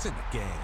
points in the game.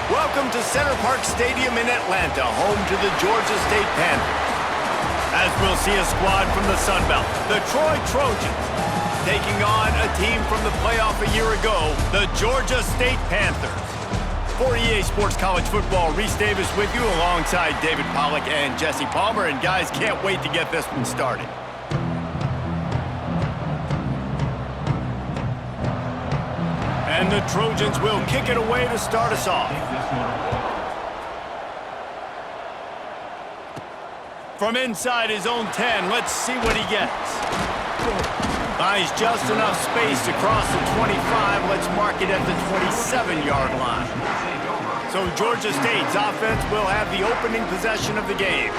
Welcome to Center Park Stadium in Atlanta, home to the Georgia State Panthers. As we'll see a squad from the Sun Belt, the Troy Trojans, taking on a team from the playoff a year ago, the Georgia State Panthers. For EA Sports College Football, Reese Davis with you alongside David Pollack and Jesse Palmer. And guys, can't wait to get this one started. And the Trojans will kick it away to start us off. From inside his own 10, let's see what he gets. Buys just enough space to cross the 25. Let's mark it at the 27-yard line. So Georgia State's offense will have the opening possession of the game.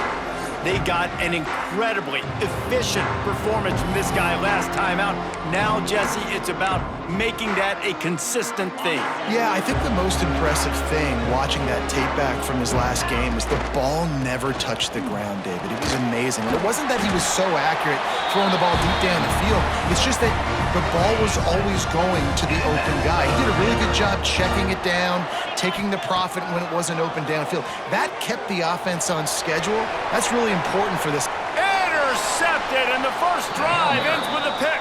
They got an incredibly efficient performance from this guy last time out. Now, Jesse, it's about making that a consistent thing. Yeah, I think the most impressive thing watching that tape back from his last game is the ball never touched the ground, David. It was amazing. And it wasn't that he was so accurate throwing the ball deep down the field. It's just that the ball was always going to the open guy. He did a really good job checking it down, taking the profit when it wasn't open downfield. That kept the offense on schedule. That's really important for this. Intercepted, and the first drive ends with a pick.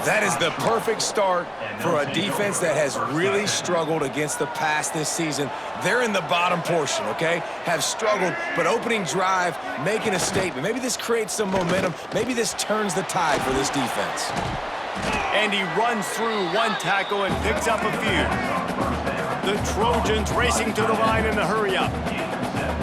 That is the perfect start for a defense that has really struggled against the pass this season. They're in the bottom portion, okay? Have struggled, but opening drive, making a statement. Maybe this creates some momentum. Maybe this turns the tide for this defense. And he runs through one tackle and picks up a few. The Trojans racing to the line in the hurry-up.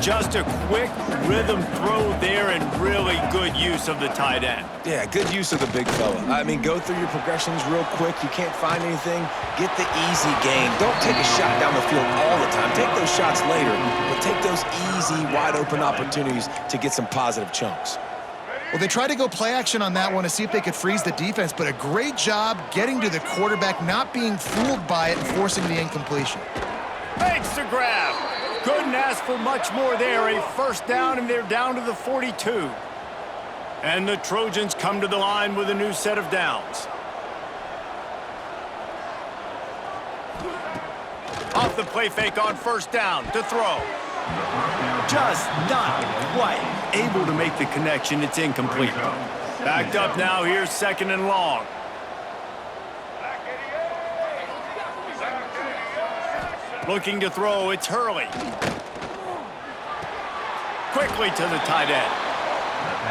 Just a quick rhythm throw there and really good use of the tight end. Yeah, good use of the big fella. I mean, go through your progressions real quick. You can't find anything. Get the easy gain. Don't take a shot down the field all the time. Take those shots later, but take those easy, wide-open opportunities to get some positive chunks. Well, they tried to go play action on that one to see if they could freeze the defense, but a great job getting to the quarterback, not being fooled by it and forcing the incompletion. Makes the grab. Couldn't ask for much more there. A first down, and they're down to the 42. And the Trojans come to the line with a new set of downs. Off the play fake on first down to throw. Just not quite able to make the connection. It's incomplete. Backed up now. Here's second and long. Looking to throw, it's Hurley. Quickly to the tight end.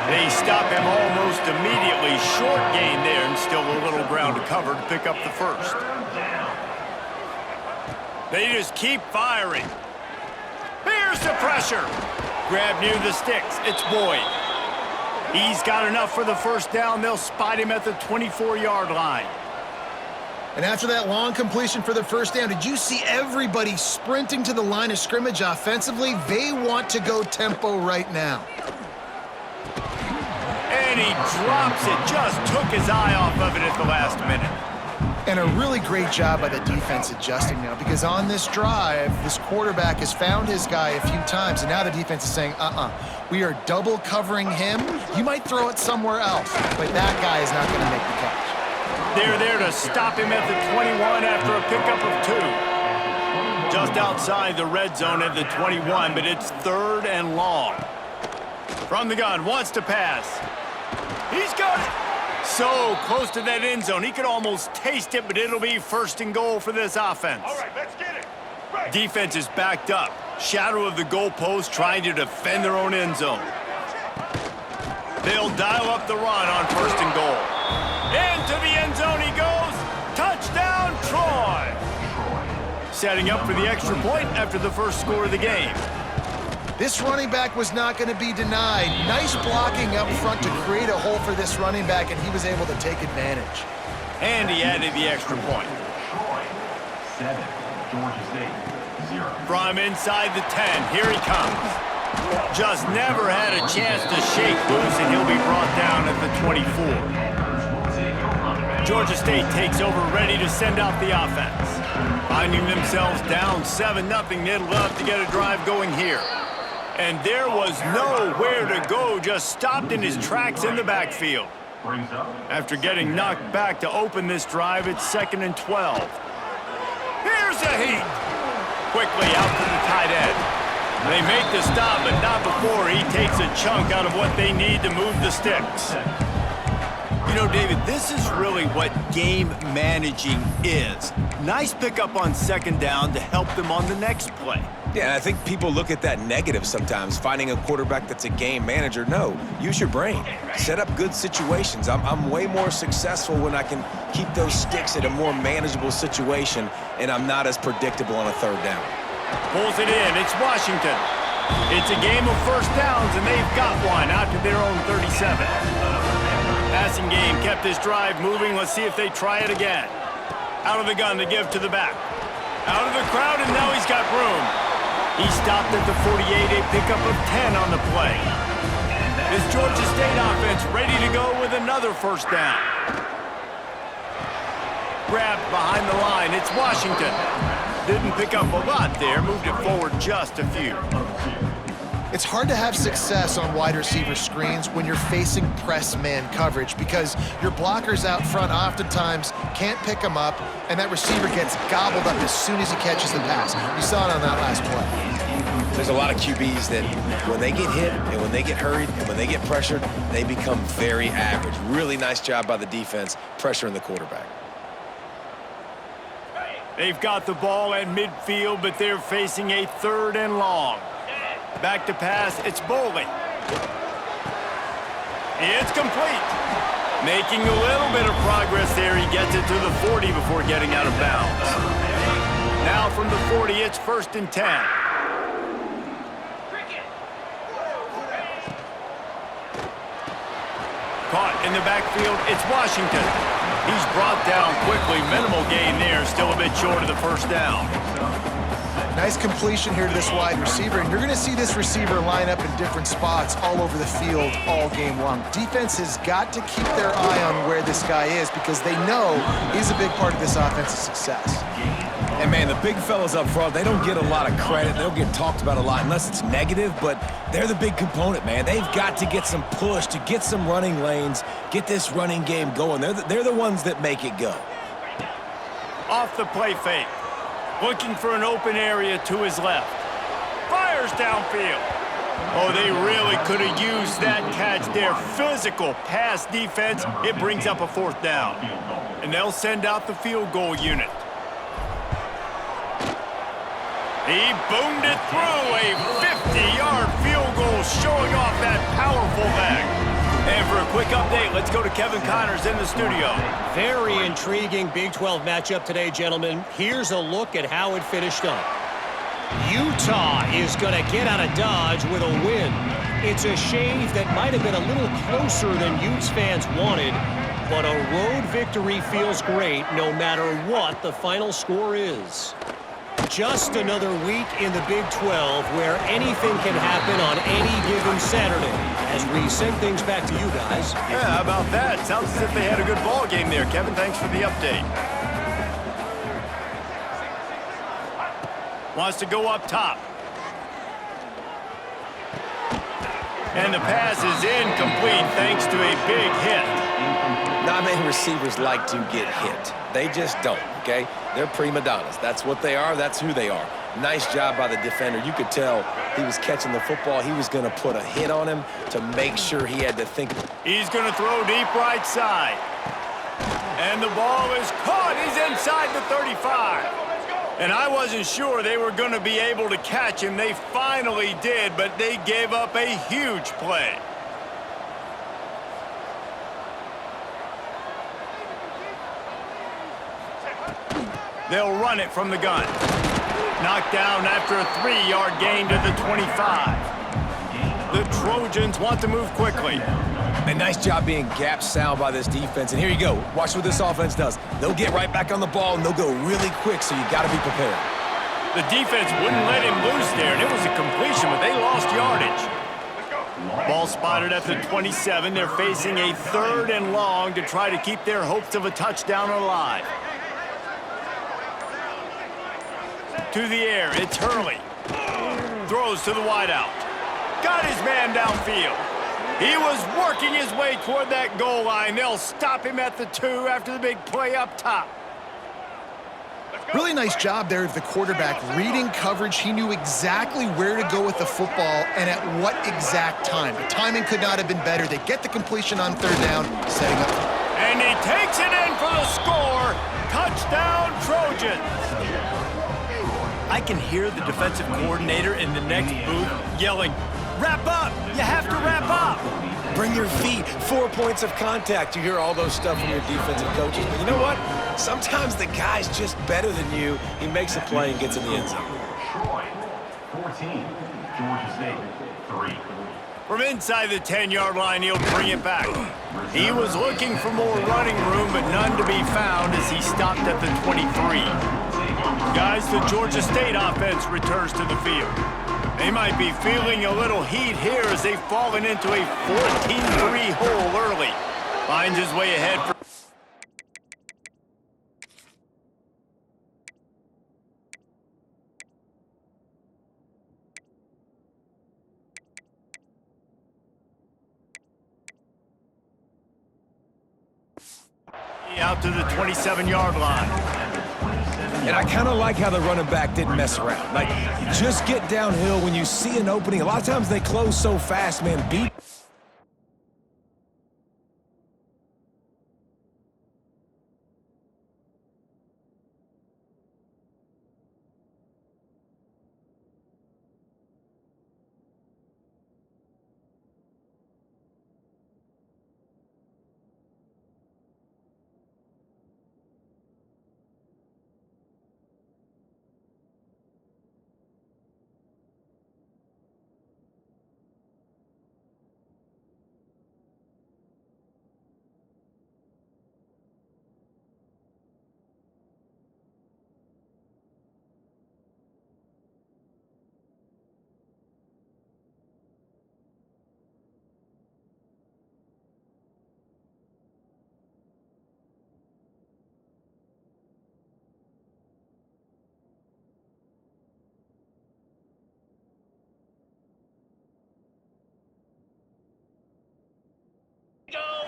They stop him almost immediately. Short gain there and still a little ground to cover to pick up the first. They just keep firing. Here's the pressure. Grab near the sticks. It's Boyd. He's got enough for the first down. They'll spot him at the 24-yard line. And after that long completion for the first down, did you see everybody sprinting to the line of scrimmage offensively? They want to go tempo right now. And he drops it. Just took his eye off of it at the last minute. And a really great job by the defense adjusting now, because on this drive, this quarterback has found his guy a few times, and now the defense is saying, we are double covering him. You might throw it somewhere else, but that guy is not going to make the catch. They're there to stop him at the 21 after a pickup of 2. Just outside the red zone at the 21, but it's third and long. From the gun, wants to pass. He's got it. So close to that end zone. He could almost taste it, but it'll be first and goal for this offense. All right, let's get it. Right. Defense is backed up. Shadow of the goalpost trying to defend their own end zone. They'll dial up the run on first and goal. Into the end zone he goes. Touchdown, Troy. Setting up for the extra point after the first score of the game. This running back was not going to be denied. Nice blocking up front to create a hole for this running back, and he was able to take advantage. And he added the extra point. 7, Georgia State, 0. From inside the 10, here he comes. Just never had a chance to shake loose, and he'll be brought down at the 24. Georgia State takes over, ready to send out the offense. Finding themselves down 7-0, they'd love to get a drive going here. And there was nowhere to go, just stopped in his tracks in the backfield. After getting knocked back to open this drive, it's 2nd and 12. Here's a heat. Quickly out to the tight end. They make the stop, but not before he takes a chunk out of what they need to move the sticks. You know, David, this is really what game managing is. Nice pickup on second down to help them on the next play. Yeah, and I think people look at that negative sometimes, finding a quarterback that's a game manager. No, use your brain. Set up good situations. I'm way more successful when I can keep those sticks at a more manageable situation, and I'm not as predictable on a third down. Pulls it in. It's Washington. It's a game of first downs, and they've got one out to their own 37. Passing game kept this drive moving. Let's see if they try it again. Out of the gun to give to the back. Out of the crowd, and now he's got room. He stopped at the 48, a pickup of 10 on the play. This Georgia State offense ready to go with another first down. Grabbed behind the line. It's Washington. Didn't pick up a lot there. Moved it forward just a few. It's hard to have success on wide receiver screens when you're facing press man coverage, because your blockers out front oftentimes can't pick them up, and that receiver gets gobbled up as soon as he catches the pass. You saw it on that last play. There's a lot of QBs that when they get hit and when they get hurried and when they get pressured, they become very average. Really nice job by the defense pressuring the quarterback. They've got the ball at midfield, but they're facing a 3rd and long. Back to pass, it's Boley. It's complete. Making a little bit of progress there. He gets it to the 40 before getting out of bounds. Now from the 40, it's 1st and 10. Caught in the backfield, it's Washington. He's brought down quickly. Minimal gain there, still a bit short of the 1st down. Nice completion here to this wide receiver, and you're going to see this receiver line up in different spots all over the field all game long. Defense has got to keep their eye on where this guy is because they know he's a big part of this offense's success. And, man, the big fellas up front, they don't get a lot of credit. They don't get talked about a lot unless it's negative, but they're the big component, man. They've got to get some push, to get some running lanes, get this running game going. They're the ones that make it go. Off the play fake. Looking for an open area to his left. Fires downfield. Oh, they really could have used that catch there. Physical pass defense. It brings up a 4th down. And they'll send out the field goal unit. He boomed it through. A 50-yard field goal showing off that powerful leg. And for a quick update, let's go to Kevin Connors in the studio. Very intriguing Big 12 matchup today, gentlemen. Here's a look at how it finished up. Utah is going to get out of Dodge with a win. It's a shave that might have been a little closer than Utes fans wanted, but a road victory feels great no matter what the final score is. Just another week in the Big 12 where anything can happen on any given Saturday. As we send things back to you guys. Yeah, how about that? Sounds as if they had a good ball game there. Kevin, thanks for the update. Wants to go up top. And the pass is incomplete thanks to a big hit. Not many receivers like to get hit. They just don't, okay? They're prima donnas. That's what they are. That's who they are. Nice job by the defender. You could tell he was catching the football. He was going to put a hit on him to make sure he had to think. He's going to throw deep right side. And the ball is caught. He's inside the 35. And I wasn't sure they were going to be able to catch him. They finally did, but they gave up a huge play. They'll run it from the gun. Knocked down after a 3-yard gain to the 25. The Trojans want to move quickly. And nice job being gap sound by this defense. And here you go. Watch what this offense does. They'll get right back on the ball, and they'll go really quick, so you got to be prepared. The defense wouldn't let him loose there, and it was a completion, but they lost yardage. Ball spotted at the 27. They're facing a 3rd and long to try to keep their hopes of a touchdown alive. To the air, it's Hurley. Throws to the wideout. Got his man downfield. He was working his way toward that goal line. They'll stop him at the 2 after the big play up top. Really nice job there of the quarterback reading coverage. He knew exactly where to go with the football and at what exact time. The timing could not have been better. They get the completion on 3rd down, setting up. And he takes it in for the score. Touchdown, Trojans. I can hear the defensive coordinator in the next booth yelling, "Wrap up! You have to wrap up!" Bring your feet. 4 points of contact. You hear all those stuff from your defensive coaches. But you know what? Sometimes the guy's just better than you. He makes a play and gets in the end zone. Troy, 14. Georgia State, 3. From inside the 10-yard line, he'll bring it back. He was looking for more running room, but none to be found as he stopped at the 23. Guys, the Georgia State offense returns to the field. They might be feeling a little heat here as they've fallen into a 14-3 hole early. Finds his way ahead for... out to the 27-yard line. And I kind of like how the running back didn't mess around. Like, just get downhill when you see an opening. A lot of times they close so fast, man. Beat.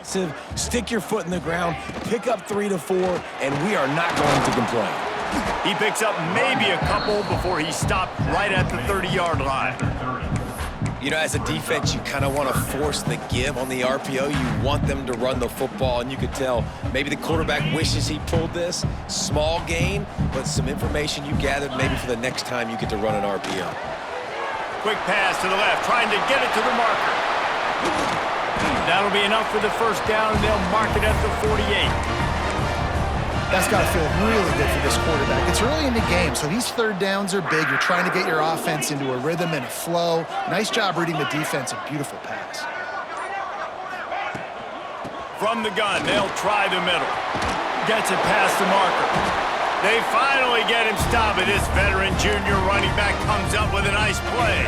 aggressive, stick your foot in the ground, pick up 3 to 4, and we are not going to complain. He picks up maybe a couple before he stopped right at the 30-yard line. You know, as a defense, you kind of want to force the give on the RPO. You want them to run the football, and you could tell maybe the quarterback wishes he pulled this. Small gain, but some information you gathered maybe for the next time you get to run an RPO. Quick pass to the left, trying to get it to the marker. That'll be enough for the first down, and they'll mark it at the 48. That's got to feel really good for this quarterback. It's early in the game, so these third downs are big. You're trying to get your offense into a rhythm and a flow. Nice job reading the defense. A beautiful pass. From the gun, they'll try the middle. Gets it past the marker. They finally get him stopped, but this veteran junior running back comes up with a nice play.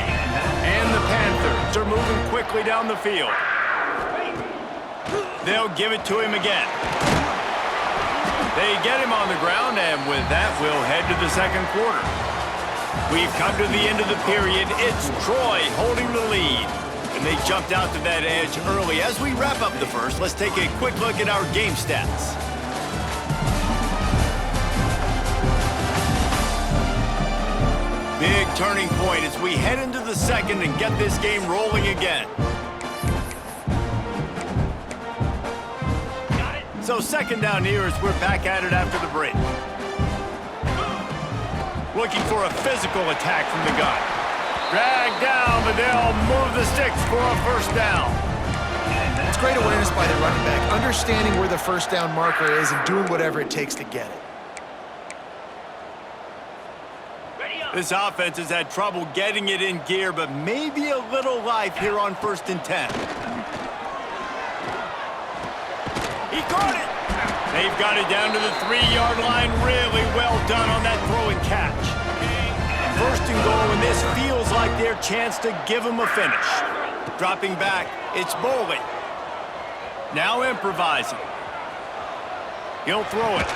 And the Panthers are moving quickly down the field. They'll give it to him again. They get him on the ground, and with that, we'll head to the second quarter. We've come to the end of the period. It's Troy holding the lead. And they jumped out to that edge early. As we wrap up the first, let's take a quick look at our game stats. Big turning point as we head into the second and get this game rolling again. So second down here as we're back at it after the break. Looking for a physical attack from the gun. Dragged down, but they'll move the sticks for a first down. It's great awareness by the running back, understanding where the first down marker is and doing whatever it takes to get it. This offense has had trouble getting it in gear, but maybe a little life here on 1st and 10. He caught it. They've got it down to the 3-yard line. Really well done on that throw and catch. 1st and goal, and this feels like their chance to give them a finish. Dropping back, it's Bowling. Now improvising. He'll throw it.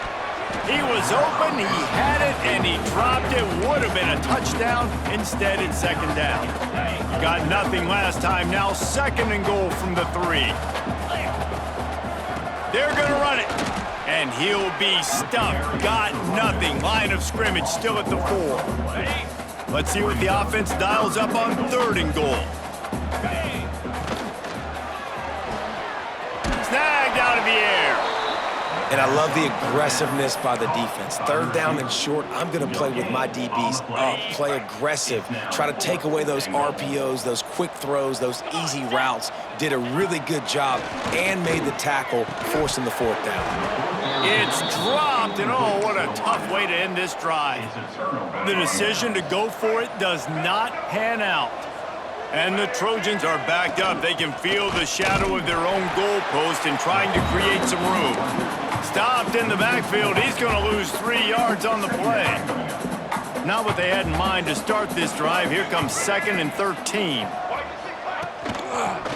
He was open, he had it, and he dropped it. Would have been a touchdown. Instead, it's second down. Got nothing last time. Now 2nd and goal from the 3. They're going to run it. And he'll be stuffed. Got nothing. Line of scrimmage still at the 4. Let's see what the offense dials up on 3rd and goal. Snagged out of the air. And I love the aggressiveness by the defense. 3rd down and short, I'm going to play with my DBs up, play aggressive, try to take away those RPOs, those quick throws, those easy routes. Did a really good job and made the tackle, forcing the 4th down. It's dropped, and oh, what a tough way to end this drive. The decision to go for it does not pan out. And the Trojans are backed up. They can feel the shadow of their own goalpost and trying to create some room. Stopped in the backfield. He's going to lose 3 yards on the play. Not what they had in mind to start this drive. Here comes 2nd and 13.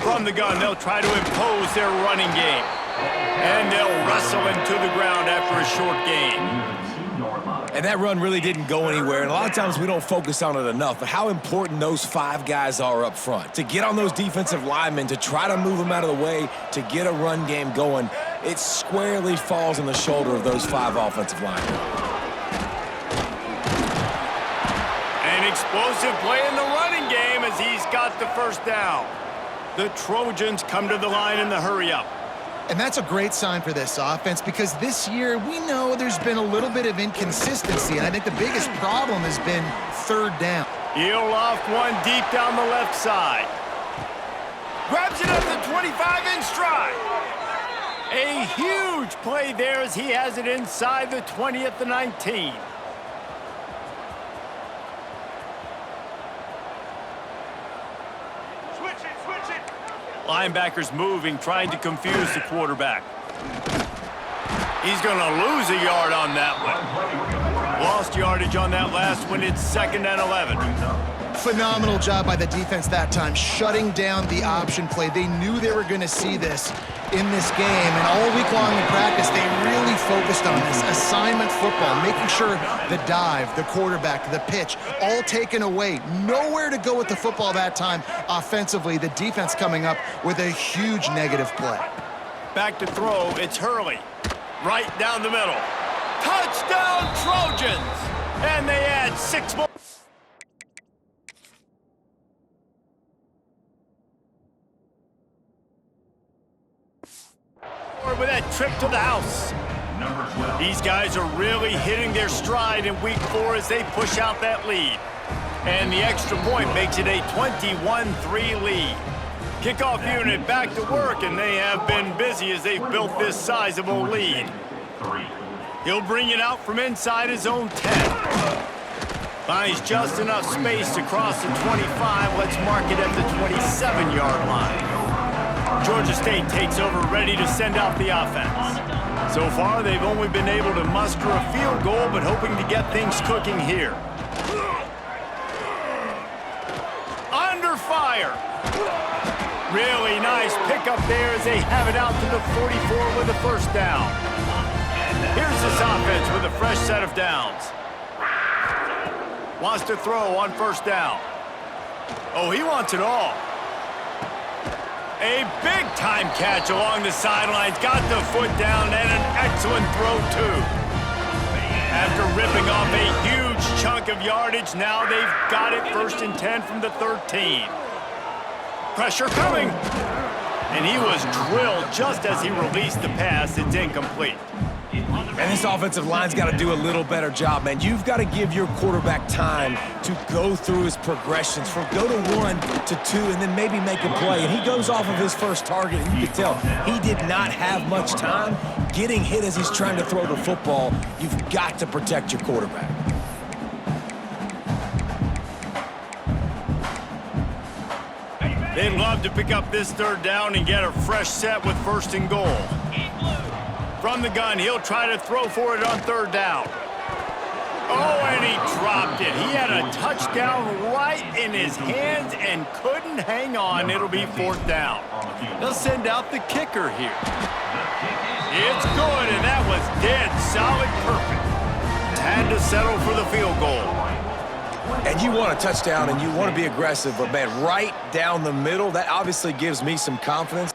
From the gun, they'll try to impose their running game. And they'll wrestle him to the ground after a short gain. And that run really didn't go anywhere, and a lot of times we don't focus on it enough, but how important those 5 guys are up front. To get on those defensive linemen, to try to move them out of the way, to get a run game going, it squarely falls on the shoulder of those 5 offensive linemen. An explosive play in the running game as he's got the first down. The Trojans come to the line in the hurry-up. And that's a great sign for this offense because this year we know there's been a little bit of inconsistency, and I think the biggest problem has been 3rd down. He'll loft one deep down the left side. Grabs it at the 25 in stride. A huge play there as he has it inside the 20 at the 19. Linebackers moving, trying to confuse the quarterback. He's going to lose a yard on that one. Lost yardage on that last one. It's 2nd and 11. Phenomenal job by the defense that time, shutting down the option play. They knew they were going to see this in this game, and all week long in practice, they really focused on this assignment football, making sure the dive, the quarterback, the pitch, all taken away. Nowhere to go with the football that time offensively. The defense coming up with a huge negative play. back to throw. It's Hurley. Right down the middle. Touchdown, Trojans! And they add 6 more. With that trip to the house. Number 12. These guys are really hitting their stride in week 4 as they push out that lead. And the extra point makes it a 21-3 lead. Kickoff unit back to work, and they have been busy as they've built this sizable lead. 3. He'll bring it out from inside his own 10. Finds just enough space to cross the 25. Let's mark it at the 27-yard line. Georgia State takes over, ready to send out the offense. So far, they've only been able to muster a field goal, but hoping to get things cooking here. Under fire. Really nice pickup there as they have it out to the 44 with a first down. Here's this offense with a fresh set of downs. Wants to throw on first down. Oh, he wants it all. A big-time catch along the sidelines. Got the foot down and an excellent throw, too. After ripping off a huge chunk of yardage, now they've got it 1st and 10 from the 13. Pressure coming. And he was drilled just as he released the pass. It's incomplete. And this offensive line's got to do a little better job, man. You've got to give your quarterback time to go through his progressions from go to 1 to 2 and then maybe make a play. And he goes off of his first target, and you can tell he did not have much time getting hit as he's trying to throw the football. You've got to protect your quarterback. They'd love to pick up this 3rd down and get a fresh set with 1st and goal. From the gun, he'll try to throw for it on 3rd down. Oh, and he dropped it. He had a touchdown right in his hands and couldn't hang on. It'll be 4th down. They'll send out the kicker here. It's good, and that was dead solid perfect. Had to settle for the field goal. And you want a touchdown and you want to be aggressive, but man, right down the middle, that obviously gives me some confidence.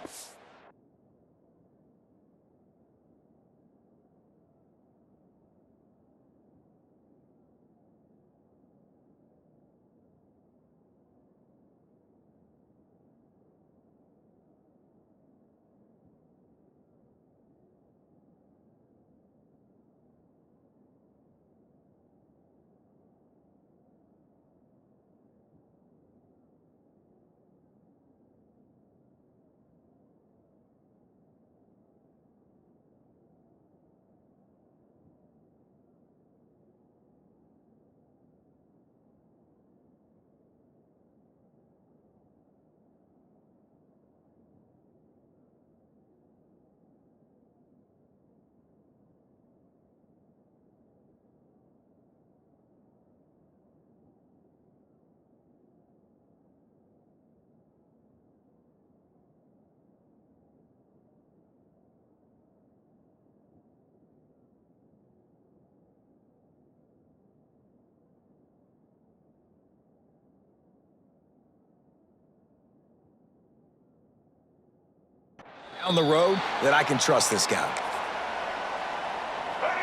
Down the road that I can trust this guy.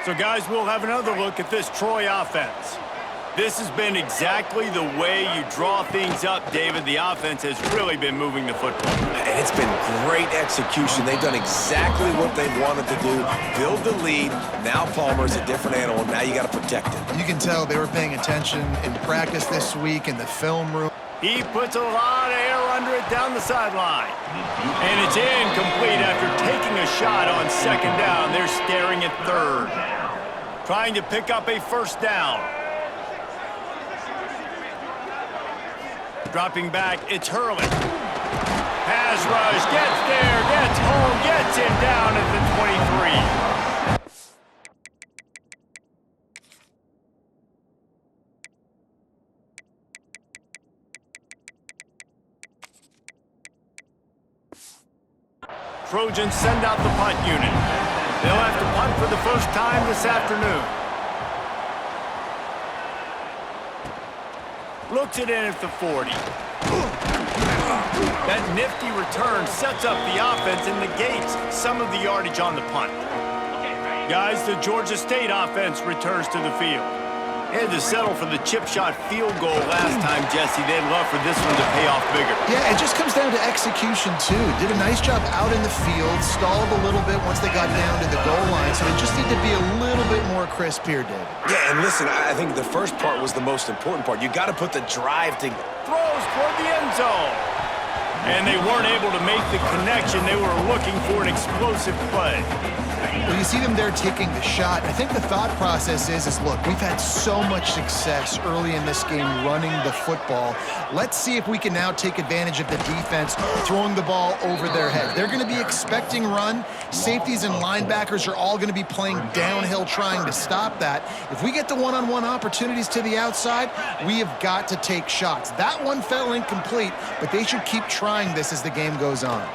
So, guys, we'll have another look at this Troy offense. This has been exactly the way you draw things up, David. The offense has really been moving the football. And it's been great execution. They've done exactly what they've wanted to do. Build the lead. Now Palmer's a different animal. Now you got to protect it. You can tell they were paying attention in practice this week in the film room. He puts a lot of air under it down the sideline. And it's incomplete after taking a shot on 2nd down. They're staring at 3rd. Trying to pick up a 1st down. Dropping back, it's Hurley. Pass rush, gets there, gets home, gets him down at the 23. Trojans send out the punt unit. They'll have to punt for the first time this afternoon. Looks it in at the 40. That nifty return sets up the offense and negates some of the yardage on the punt. Guys, the Georgia State offense returns to the field. They had to settle for the chip shot field goal last time, Jesse. They'd love for this one to pay off bigger. Yeah, it just comes down to execution, too. Did a nice job out in the field, stalled a little bit once they got down to the goal line, so they just need to be a little bit more crisp here, David. Yeah, and listen, I think the first part was the most important part. You got to put the drive to... Throws toward the end zone. And they weren't able to make the connection. They were looking for an explosive play. Well, you see them there taking the shot. I think the thought process is look, we've had so much success early in this game running the football. Let's see if we can now take advantage of the defense throwing the ball over their head. They're going to be expecting run. Safeties and linebackers are all going to be playing downhill trying to stop that. If we get the one-on-one opportunities to the outside, we have got to take shots. That one fell incomplete, but they should keep trying this as the game goes on.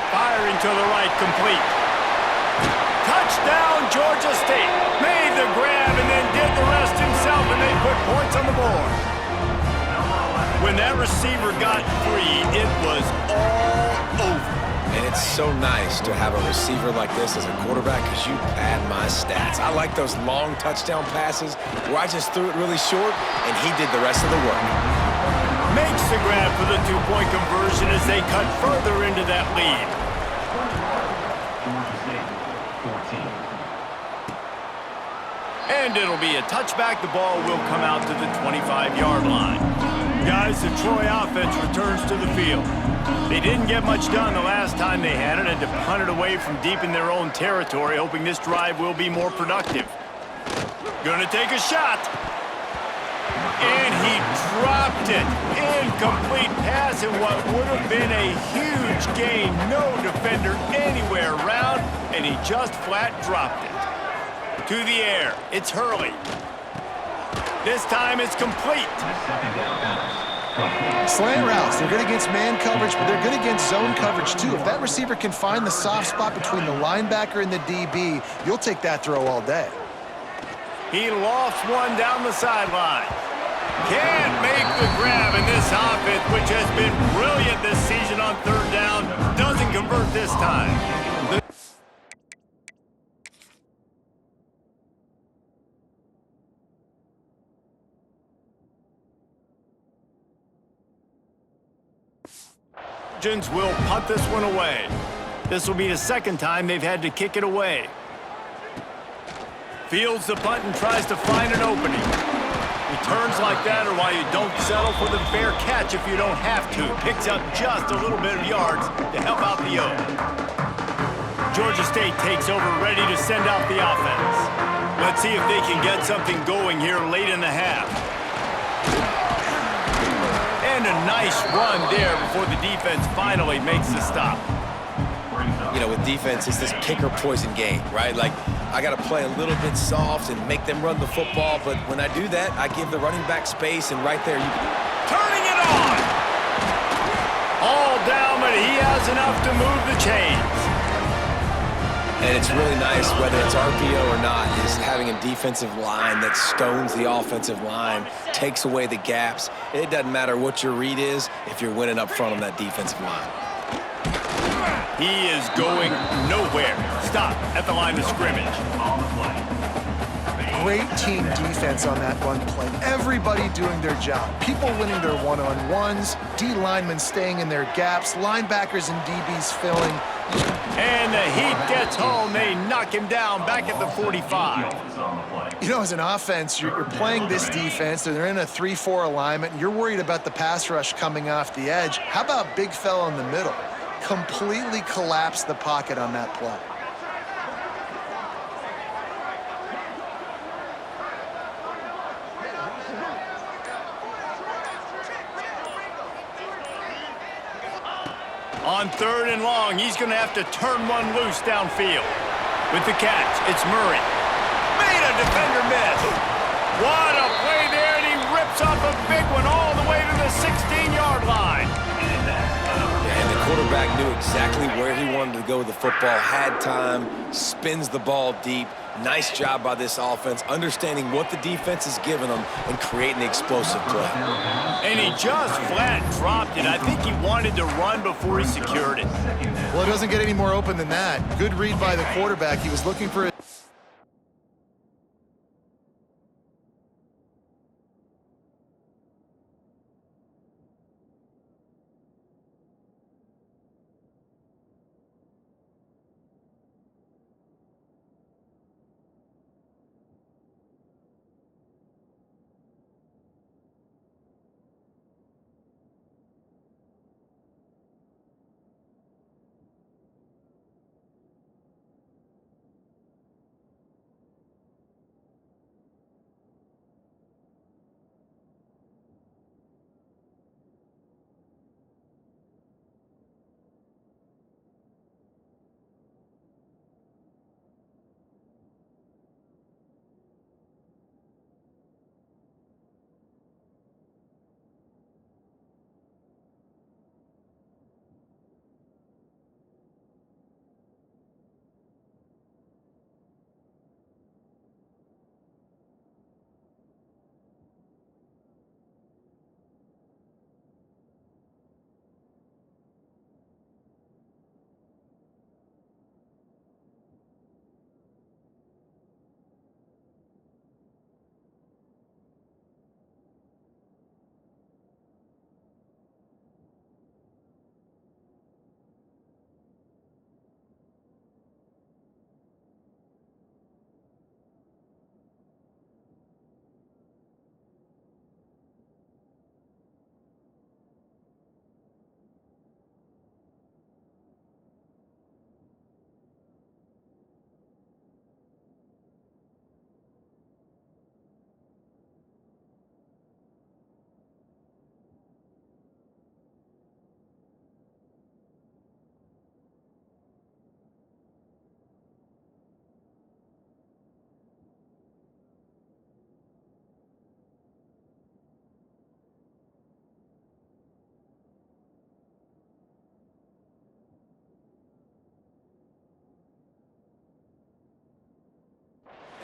Firing to the right, complete. Touchdown, Georgia State. Made the grab and then did the rest himself, and they put points on the board. When that receiver got free, it was all over. And it's so nice to have a receiver like this as a quarterback because you pad my stats. I like those long touchdown passes where I just threw it really short, and he did the rest of the work. Makes the grab for the two-point conversion as they cut further into that lead. Georgia State, 14. And it'll be a touchback. The ball will come out to the 25-yard line. Guys, the Troy offense returns to the field. They didn't get much done the last time they had it, and to punt it away from deep in their own territory, hoping this drive will be more productive. Gonna take a shot. And he dropped it. Incomplete pass in what would have been a huge gain. No defender anywhere around, and he just flat dropped it. To the air, it's Hurley. This time it's complete. Slant routes, they're good against man coverage, but they're good against zone coverage too. If that receiver can find the soft spot between the linebacker and the DB, you'll take that throw all day. He lofts one down the sideline. Can't make the grab, in this offense, which has been brilliant this season on third down, doesn't convert this time. Trojans will punt this one away. This will be the second time they've had to kick it away. Fields the punt and tries to find an opening. Returns like that are why you don't settle for the fair catch if you don't have to. Picks up just a little bit of yards to help out the O. Georgia State takes over, ready to send out the offense. Let's see if they can get something going here late in the half. And a nice run there before the defense finally makes the stop. You know, with defense, it's this pick-or-poison game, right? Like, I got to play a little bit soft and make them run the football, but when I do that, I give the running back space, and right there, you can... Turning it on! All down, but he has enough to move the chains. And it's really nice, whether it's RPO or not, is having a defensive line that stones the offensive line, takes away the gaps. It doesn't matter what your read is if you're winning up front on that defensive line. He is going nowhere. Stop at the line of scrimmage. Great team defense on that run play. Everybody doing their job. People winning their one-on-ones, D linemen staying in their gaps, linebackers and DBs filling. And the heat gets home. They knock him down back at the 45. You know, as an offense, you're playing this defense, and they're in a 3-4 alignment, and you're worried about the pass rush coming off the edge. How about big fella in the middle? Completely collapsed the pocket on that play. On third and long, he's going to have to turn one loose downfield. With the catch, it's Murray. Made a defender miss. What a play there, and he rips off a big one all the way to the 16-yard line. And the quarterback knew exactly where he wanted to go with the football, had time, spins the ball deep. Nice job by this offense, understanding what the defense is giving them and creating the explosive play. And he just flat dropped it. I think he wanted to run before he secured it. Well, it doesn't get any more open than that. Good read by the quarterback. He was looking for it.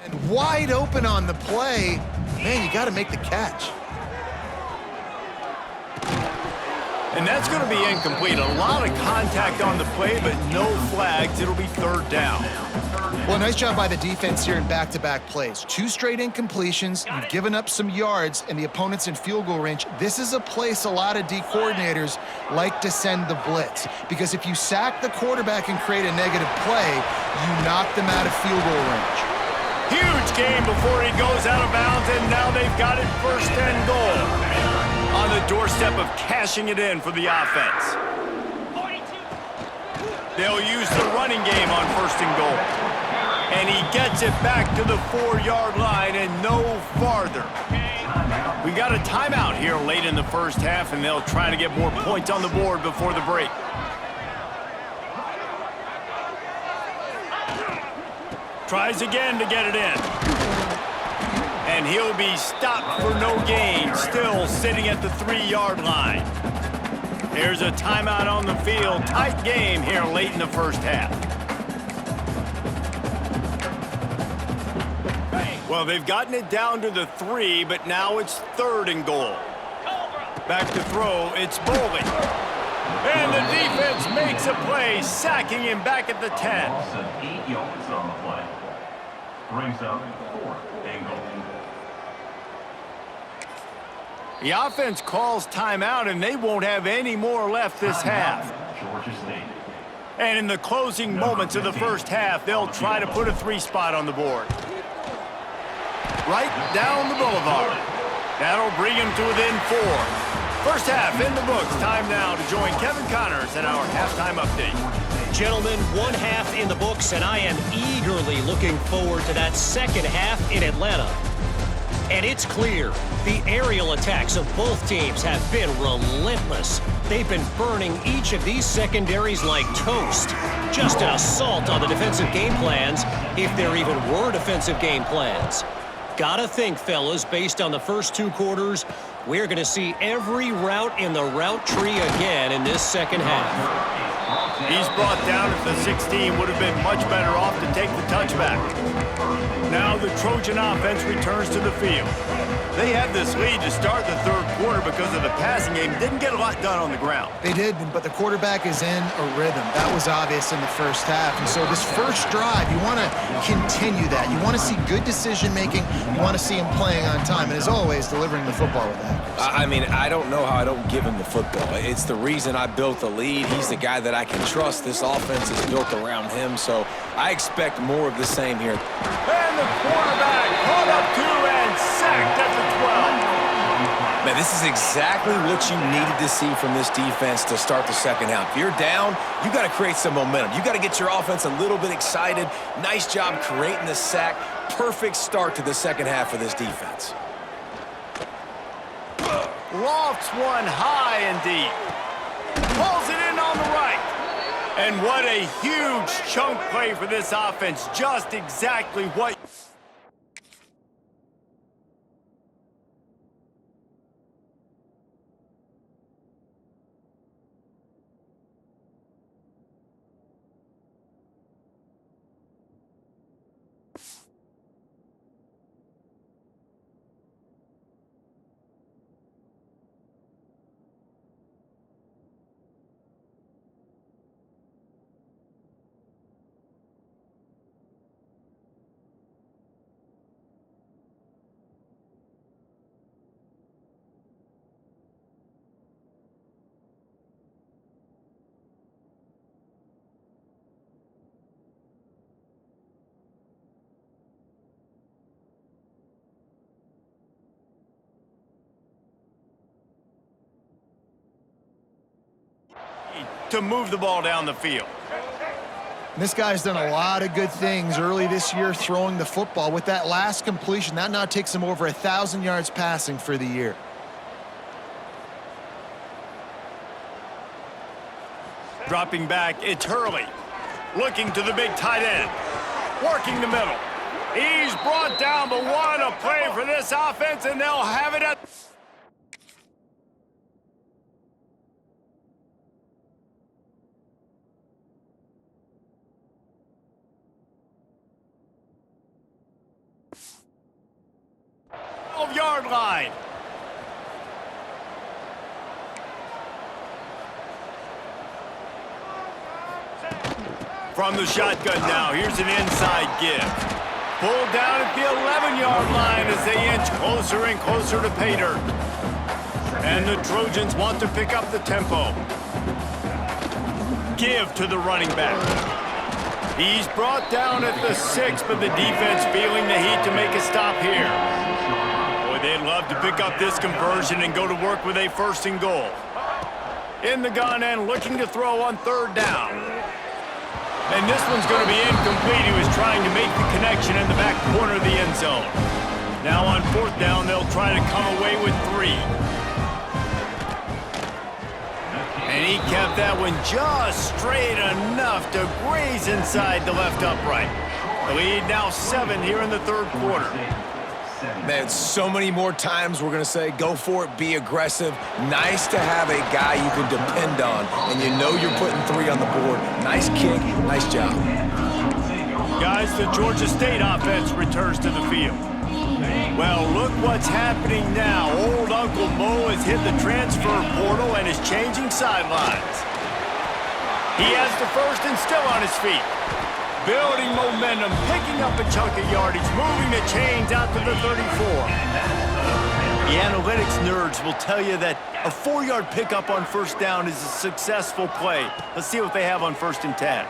And wide open on the play. Man, you got to make the catch. And that's going to be incomplete. A lot of contact on the play, but no flags. It'll be third down. Well, nice job by the defense here in back-to-back plays. 2 straight incompletions. You've given up some yards, and the opponent's in field goal range. This is a place a lot of D coordinators like to send the blitz, because if you sack the quarterback and create a negative play, you knock them out of field goal range. Huge game before he goes out of bounds, and now they've got it first and goal. On the doorstep of cashing it in for the offense. They'll use the running game on first and goal. And he gets it back to the 4-yard line and no farther. We got a timeout here late in the first half, and they'll try to get more points on the board before the break. Tries again to get it in. And he'll be stopped for no gain, still sitting at the 3-yard line. There's a timeout on the field. Tight game here late in the first half. Well, they've gotten it down to the 3, but now it's third and goal. Back to throw, it's Bowling. And the defense makes a play, sacking him back at the 10. Loss of 8 yards on the play. Brings up 4th and goal. The offense calls timeout, and they won't have any more left this half. Georgia State. And in the closing moments of the first half, they'll try to put a 3 spot on the board. Right down the boulevard. That'll bring him to within 4. First half in the books. Time now to join Kevin Connors at our halftime update. Gentlemen, 1 half in the books, and I am eagerly looking forward to that second half in Atlanta. And it's clear, the aerial attacks of both teams have been relentless. They've been burning each of these secondaries like toast. Just an assault on the defensive game plans, if there even were defensive game plans. Gotta think, fellas, based on the first 2 quarters, We're going to see every route in the route tree again in this second half. He's brought down at the 16. Would have been much better off to take the touchback. Now the Trojan offense returns to the field. They had this lead to start the third quarter because of the passing game. Didn't get a lot done on the ground. They did, but the quarterback is in a rhythm. That was obvious in the first half. And so this first drive, you want to continue that. You want to see good decision-making. You want to see him playing on time. And as always, delivering the football with that. I mean, I don't know how I don't give him the football. It's the reason I built the lead. He's the guy that I can trust. This offense is built around him, so I expect more of the same here. And the quarterback caught up to and sacked at the 12. Man, this is exactly what you needed to see from this defense to start the second half. If you're down, you got to create some momentum. You got to get your offense a little bit excited. Nice job creating the sack. Perfect start to the second half for this defense. Lofts one high and deep. Pulls it in on the right. And what a huge chunk play for this offense. Just exactly what... to move the ball down the field. This guy's done a lot of good things early this year throwing the football. With that last completion, that now takes him over 1,000 yards passing for the year. Dropping back, it's Hurley. Looking to the big tight end. Working the middle. He's brought down, but what a play for this offense, and they'll have it at... yard line. From the shotgun now, here's an inside give. Pulled down at the 11-yard line as they inch closer and closer to pay dirt. And the Trojans want to pick up the tempo. Give to the running back. He's brought down at the 6, but the defense feeling the heat to make a stop here. They'd love to pick up this conversion and go to work with a 1st and goal. In the gun and looking to throw on 3rd down. And this one's going to be incomplete. He was trying to make the connection in the back corner of the end zone. Now on 4th down, they'll try to come away with 3. And he kept that one just straight enough to graze inside the left upright. The lead now 7 here in the 3rd quarter. Man, so many more times we're going to say, go for it, be aggressive. Nice to have a guy you can depend on, and you know you're putting 3 on the board. Nice kick, nice job. Guys, the Georgia State offense returns to the field. Well, look what's happening now. Old Uncle Mo has hit the transfer portal and is changing sidelines. He has the 1st and still on his feet. Building momentum, picking up a chunk of yardage, moving the chains out to the 34. The analytics nerds will tell you that a 4-yard pickup on 1st down is a successful play. Let's see what they have on 1st and 10.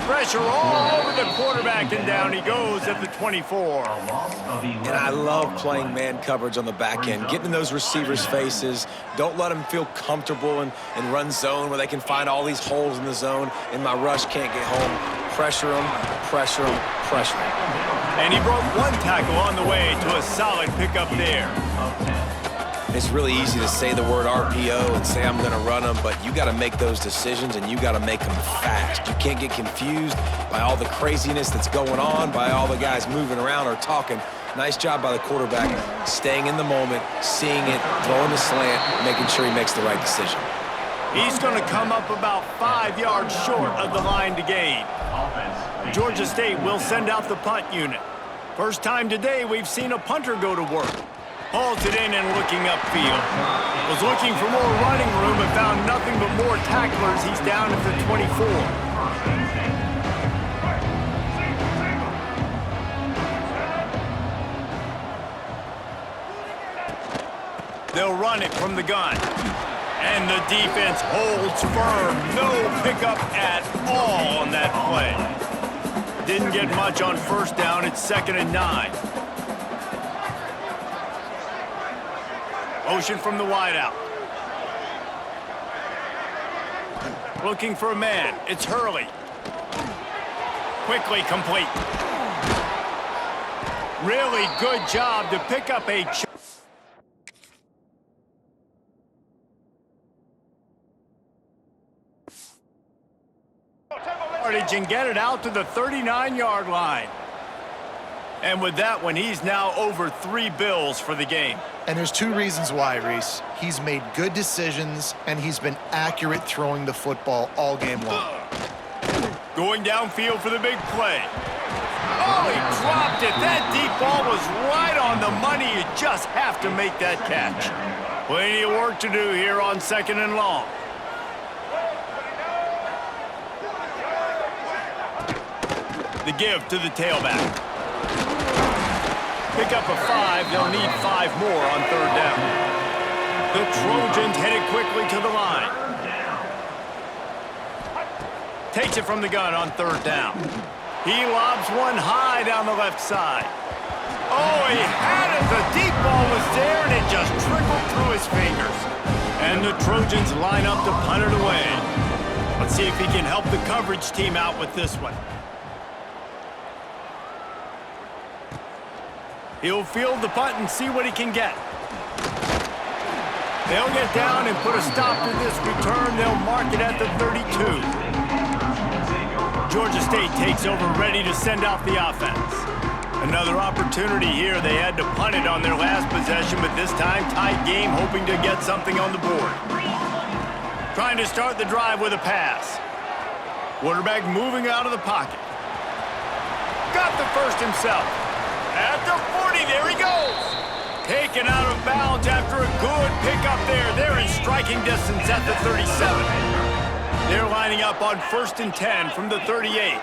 Pressure all over the quarterback, and down he goes at the 24. And I love playing man coverage on the back end, getting in those receivers' faces. Don't let them feel comfortable in run zone where they can find all these holes in the zone, and my rush can't get home. Pressure them, pressure them, pressure them. And he broke 1 tackle on the way to a solid pickup there. It's really easy to say the word RPO and say I'm going to run them, but you got to make those decisions, and you got to make them fast. You can't get confused by all the craziness that's going on, by all the guys moving around or talking. Nice job by the quarterback, staying in the moment, seeing it, throwing the slant, making sure he makes the right decision. He's going to come up about 5 yards short of the line to gain. Georgia State will send out the punt unit. First time today we've seen a punter go to work. Hauls it in and looking upfield. Was looking for more running room and found nothing but more tacklers. He's down at the 24. They'll run it from the gun. And the defense holds firm. No pickup at all on that play. Didn't get much on first down. It's 2nd and 9. Motion from the wideout. Looking for a man. It's Hurley. Quickly complete. Really good job to pick up a and get it out to the 39-yard line. And with that one, he's now over 3 bills for the game. And there's 2 reasons why, Reese. He's made good decisions, and he's been accurate throwing the football all game long. Going downfield for the big play. Oh, he dropped it. That deep ball was right on the money. You just have to make that catch. Plenty of work to do here on 2nd and long. The give to the tailback. Pick up a 5. They'll need 5 more on 3rd down. The Trojans headed quickly to the line. Takes it from the gun on 3rd down. He lobs one high down the left side. Oh, he had it. The deep ball was there, and it just trickled through his fingers. And the Trojans line up to punt it away. Let's see if he can help the coverage team out with this one. He'll field the punt and see what he can get. They'll get down and put a stop to this return. They'll mark it at the 32. Georgia State takes over, ready to send out the offense. Another opportunity here. They had to punt it on their last possession, but this time tight game, hoping to get something on the board. Trying to start the drive with a pass. Quarterback moving out of the pocket. Got the first himself. At the 40, there he goes. Taken out of bounds after a good pickup there. They're in striking distance at the 37. They're lining up on 1st and 10 from the 38.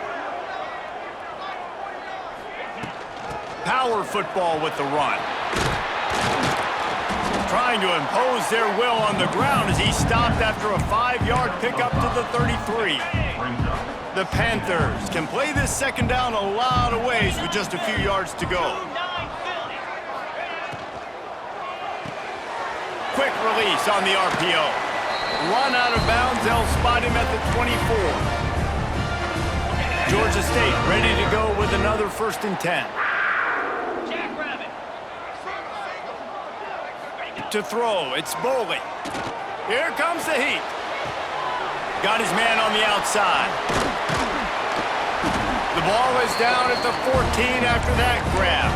Power football with the run. Trying to impose their will on the ground as he stopped after a 5-yard pickup to the 33. The Panthers can play this 2nd down a lot of ways with just a few yards to go. Quick release on the RPO. Run out of bounds, they'll spot him at the 24. Georgia State ready to go with another 1st and 10. To throw, it's Boley. Here comes the heat. Got his man on the outside. The ball is down at the 14 after that grab.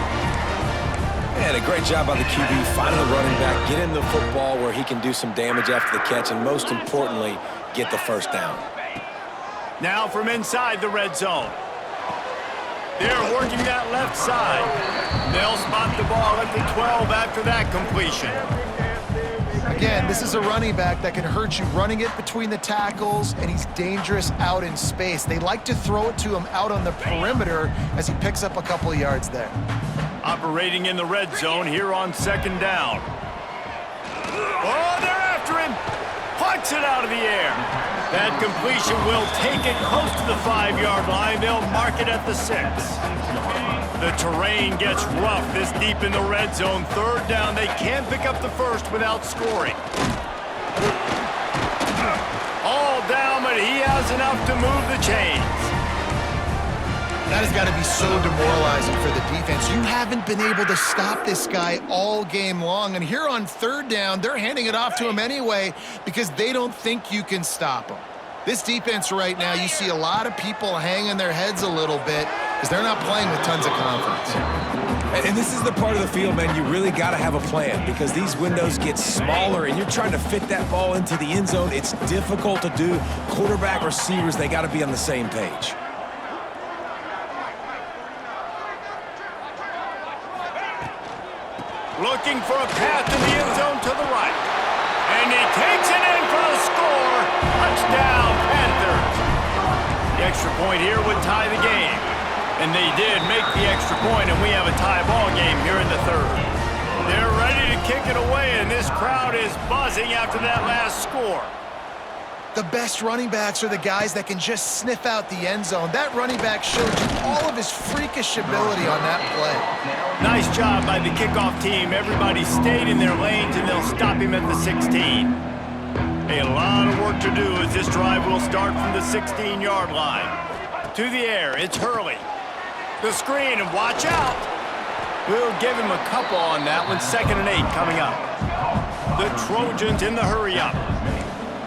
And a great job by the QB, finding the running back, getting the football where he can do some damage after the catch, and most importantly, get the 1st down. Now from inside the red zone. They're working that left side. They'll spot the ball at the 12 after that completion. Again, this is a running back that can hurt you running it between the tackles, and he's dangerous out in space. They like to throw it to him out on the perimeter as he picks up a couple of yards there. Operating in the red zone here on 2nd down. Oh, they're after him. Puts it out of the air. That completion will take it close to the 5-yard line. They'll mark it at the 6. The terrain gets rough this deep in the red zone. 3rd down, they can't pick up the 1st without scoring. All down, but he has enough to move the chains. That has got to be so demoralizing for the defense. You haven't been able to stop this guy all game long. And here on 3rd down, they're handing it off to him anyway because they don't think you can stop him. This defense right now, you see a lot of people hanging their heads a little bit because they're not playing with tons of confidence. And this is the part of the field, man, you really got to have a plan because these windows get smaller and you're trying to fit that ball into the end zone. It's difficult to do. Quarterback, receivers, they got to be on the same page. Looking for a path in the end zone to the right. And he takes it in for the score. Touchdown, Panthers. The extra point here would tie the game. And they did make the extra point, and we have a tie ball game here in the third. They're ready to kick it away, and this crowd is buzzing after that last score. The best running backs are the guys that can just sniff out the end zone. That running back showed you all of his freakish ability on that play. Nice job by the kickoff team. Everybody stayed in their lanes, and they'll stop him at the 16. A lot of work to do as this drive will start from the 16-yard line. To the air, it's Hurley. The screen, and watch out. We'll give him a couple on that one. 2nd and 8 coming up. The Trojans in the hurry-up.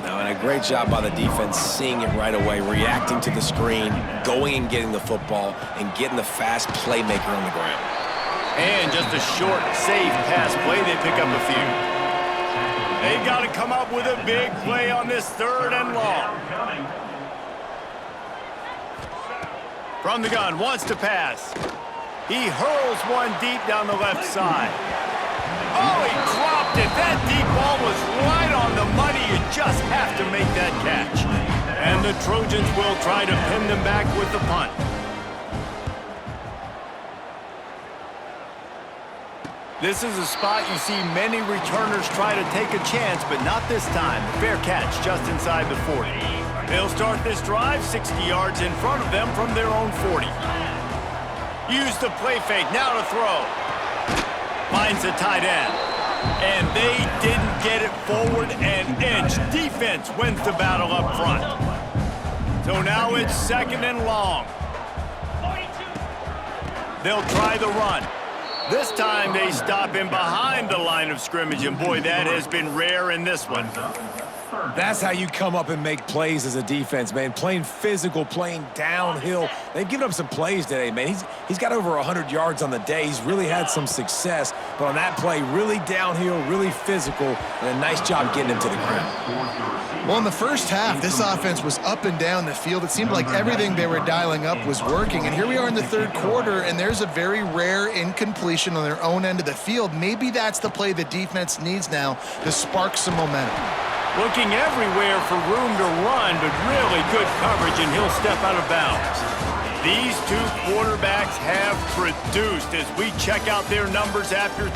And a great job by the defense, seeing it right away, reacting to the screen, going and getting the football, and getting the fast playmaker on the ground. And just a short, safe pass play. They pick up a few. They've got to come up with a big play on this 3rd and long. From the gun, wants to pass. He hurls one deep down the left side. Oh, he dropped it. That deep ball was right on the money. You just have to make that catch. And the Trojans will try to pin them back with the punt. This is a spot you see many returners try to take a chance, but not this time. Fair catch just inside the 40. They'll start this drive 60 yards in front of them from their own 40. Use the play fake, now to throw. Finds a tight end. And they didn't get it forward an inch. Defense wins the battle up front. So now it's 2nd and long. They'll try the run. This time they stop him behind the line of scrimmage, and boy, that has been rare in this one. That's how you come up and make plays as a defense, man. Playing physical, playing downhill. They've given up some plays today, man. He's got over 100 yards on the day. He's really had some success. But on that play, really downhill, really physical, and a nice job getting him to the ground. Well, in the first half, this offense was up and down the field. It seemed like everything they were dialing up was working. And here we are in the 3rd quarter, and there's a very rare incompletion on their own end of the field. Maybe that's the play the defense needs now to spark some momentum. Looking everywhere for room to run, but really good coverage, and he'll step out of bounds. These two quarterbacks have produced as we check out their numbers after